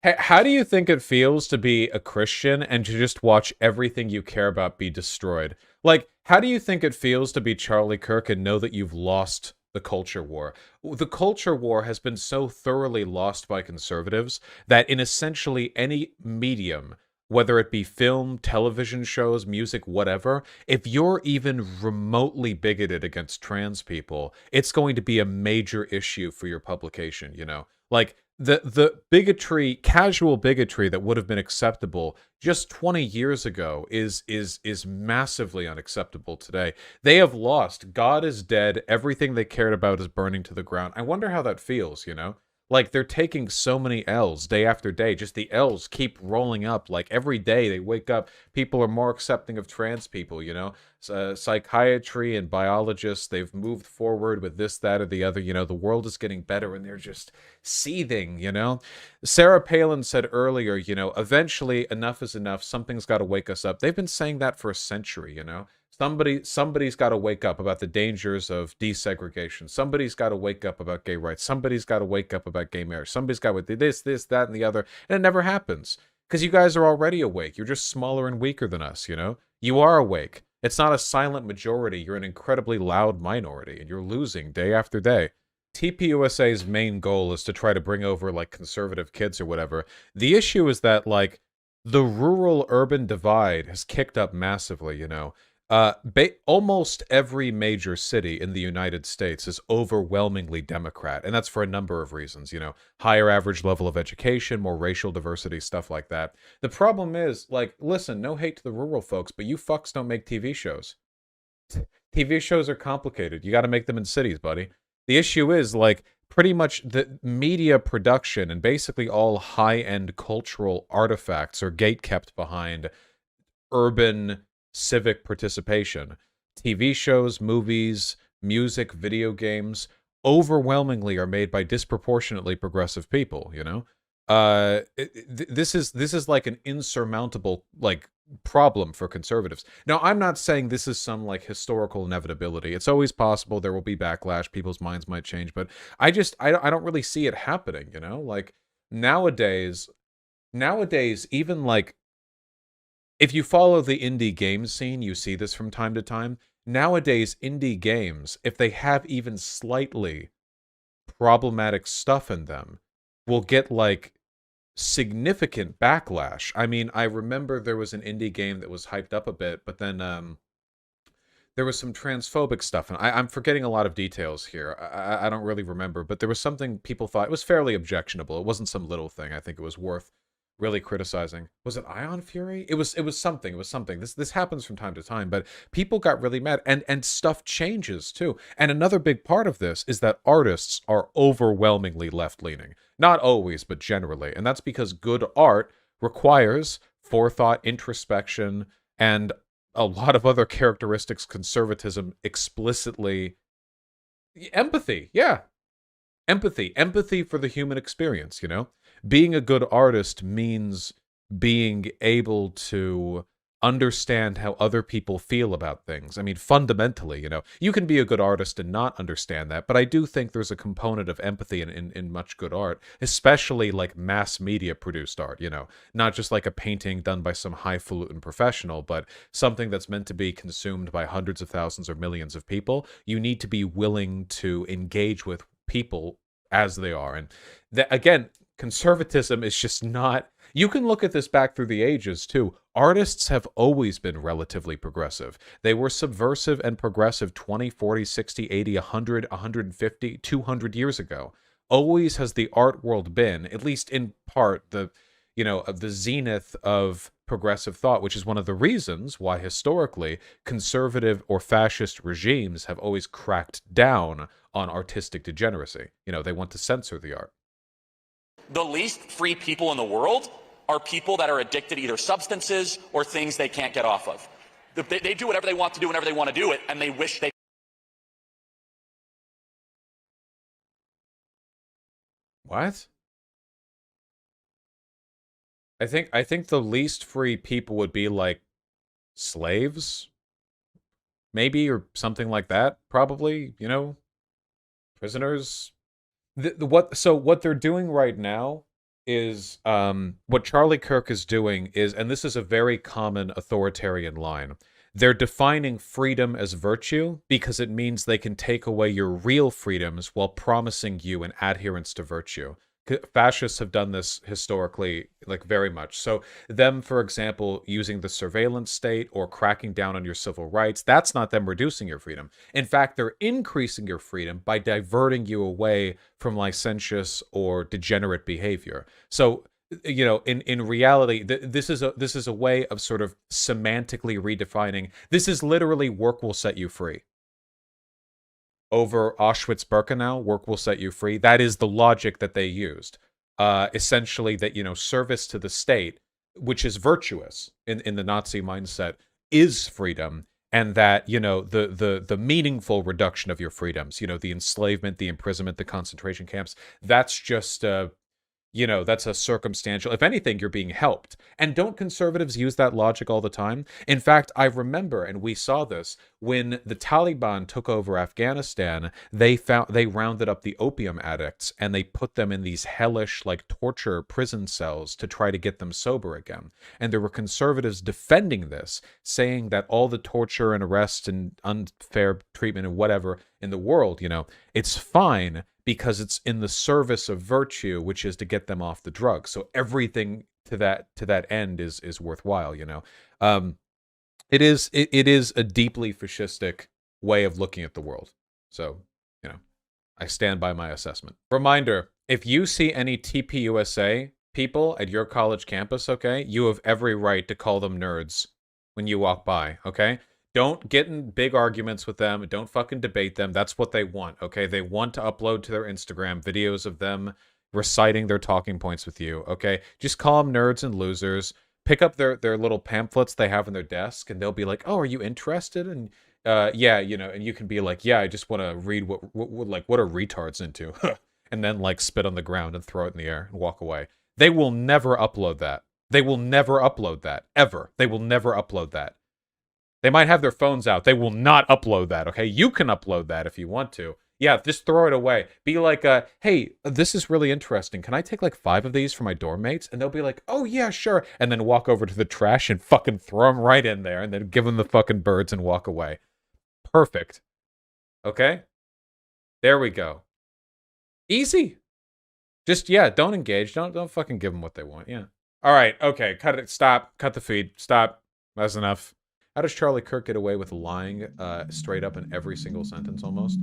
How do you think it feels to be a Christian and to just watch everything you care about be destroyed? Like, how do you think it feels to be Charlie Kirk and know that you've lost the culture war? The culture war has been so thoroughly lost by conservatives that in essentially any medium, whether it be film, television shows, music, whatever, if you're even remotely bigoted against trans people, it's going to be a major issue for your publication, you know? Like, the bigotry, casual bigotry that would have been acceptable just 20 years ago is massively unacceptable today. They have lost. God is dead. Everything they cared about is burning to the ground. I wonder how that feels, you know? Like they're taking so many L's day after day. Just the L's keep rolling up. Like every day they wake up, people are more accepting of trans people, you know? Psychiatry and biologists, they've moved forward with this, that, or the other. You know, the world is getting better and they're just seething, you know? Sarah Palin said earlier, you know, eventually enough is enough. Something's got to wake us up. They've been saying that for a century, you know? Somebody's got to wake up about the dangers of desegregation. Somebody's got to wake up about gay rights. Somebody's got to wake up about gay marriage. Somebody's got to this, that, and the other. And it never happens because you guys are already awake. You're just smaller and weaker than us, you know? You are awake. It's not a silent majority. You're an incredibly loud minority, and you're losing day after day. TPUSA's main goal is to try to bring over, like, conservative kids or whatever. The issue is that, like, the rural-urban divide has kicked up massively, you know? Almost every major city in the United States is overwhelmingly Democrat, and that's for a number of reasons, you know, higher average level of education, more racial diversity, stuff like that. The problem is, like, listen, no hate to the rural folks, but you fucks don't make TV shows. TV shows are complicated. You got to make them in cities, buddy. The issue is, like, pretty much the media production and basically all high-end cultural artifacts are gatekept behind urban civic participation. TV shows, movies, music, video games overwhelmingly are made by disproportionately progressive people, you know? This is like an insurmountable, like, problem for conservatives. Now, I'm not saying this is some, like, historical inevitability. It's always possible there will be backlash, people's minds might change, but I don't really see it happening, you know? Like, nowadays, even, like, if you follow the indie game scene, you see this from time to time. Nowadays, indie games, if they have even slightly problematic stuff in them, will get, like, significant backlash. I mean, I remember there was an indie game that was hyped up a bit, but then there was some transphobic stuff, and I'm forgetting a lot of details here. I don't really remember, but there was something people thought it was fairly objectionable. It wasn't some little thing. I think it was worth really criticizing. Was it Ion Fury? It was something. It was something. This happens from time to time, but people got really mad, and stuff changes too. And another big part of this is that artists are overwhelmingly left-leaning. Not always, but generally. And that's because good art requires forethought, introspection, and a lot of other characteristics conservatism explicitly. Empathy, yeah. Empathy for the human experience, you know? Being a good artist means being able to understand how other people feel about things. I mean, fundamentally, you know, you can be a good artist and not understand that, but I do think there's a component of empathy in much good art, especially like mass media produced art, you know, not just like a painting done by some highfalutin professional, but something that's meant to be consumed by hundreds of thousands or millions of people. You need to be willing to engage with people as they are. And that, again, conservatism is just not. You can look at this back through the ages too. Artists have always been relatively progressive. They were subversive and progressive 20, 40, 60, 80, 100, 150, 200 years ago. Always has the art world been, at least in part, of the zenith of progressive thought, which is one of the reasons why historically conservative or fascist regimes have always cracked down on artistic degeneracy. You know, they want to censor the art. The least free people in the world are people that are addicted to either substances or things they can't get off of. They do whatever they want to do whenever they want to do it, and they wish they. What? I think the least free people would be like slaves, maybe, or something like that, probably, you know, prisoners. What they're doing right now is what Charlie Kirk is doing is, and this is a very common authoritarian line, they're defining freedom as virtue because it means they can take away your real freedoms while promising you an adherence to virtue. Fascists have done this historically, like, very much. So them, for example, using the surveillance state or cracking down on your civil rights, that's not them reducing your freedom. In fact, they're increasing your freedom by diverting you away from licentious or degenerate behavior. So, you know, in reality, this is a way of sort of semantically redefining. This is literally work will set you free. Over Auschwitz-Birkenau, work will set you free. That is the logic that they used. Essentially, that, you know, service to the state, which is virtuous in the Nazi mindset, is freedom, and that, you know, the meaningful reduction of your freedoms, you know, the enslavement, the imprisonment, the concentration camps, that's just you know, that's a circumstantial. If anything, you're being helped. And don't conservatives use that logic all the time? In fact, I remember, and we saw this, when the Taliban took over Afghanistan, they rounded up the opium addicts and they put them in these hellish, like, torture prison cells to try to get them sober again. And there were conservatives defending this, saying that all the torture and arrest and unfair treatment and whatever in the world, you know, it's fine because it's in the service of virtue, which is to get them off the drugs. So everything to that end is worthwhile, you know. It is a deeply fascistic way of looking at the world. So, you know, I stand by my assessment. Reminder, if you see any TPUSA people at your college campus, okay, you have every right to call them nerds when you walk by, okay? Don't get in big arguments with them. Don't fucking debate them. That's what they want, okay? They want to upload to their Instagram videos of them reciting their talking points with you, okay? Just call them nerds and losers. Pick up their little pamphlets they have on their desk, and they'll be like, oh, are you interested? And yeah, you know, and you can be like, yeah, I just want to read what are retards into? And then, like, spit on the ground and throw it in the air and walk away. They will never upload that. They will never upload that, ever. They will never upload that. They might have their phones out. They will not upload that, okay? You can upload that if you want to. Yeah, just throw it away. Be like, hey, this is really interesting. Can I take, like, 5 of these for my dorm mates? And they'll be like, oh, yeah, sure. And then walk over to the trash and fucking throw them right in there. And then give them the fucking birds and walk away. Perfect. Okay? There we go. Easy. Just, yeah, don't engage. Don't fucking give them what they want. Yeah. All right, okay, cut it. Stop. Cut the feed. Stop. That's enough. How does Charlie Kirk get away with lying straight up in every single sentence almost?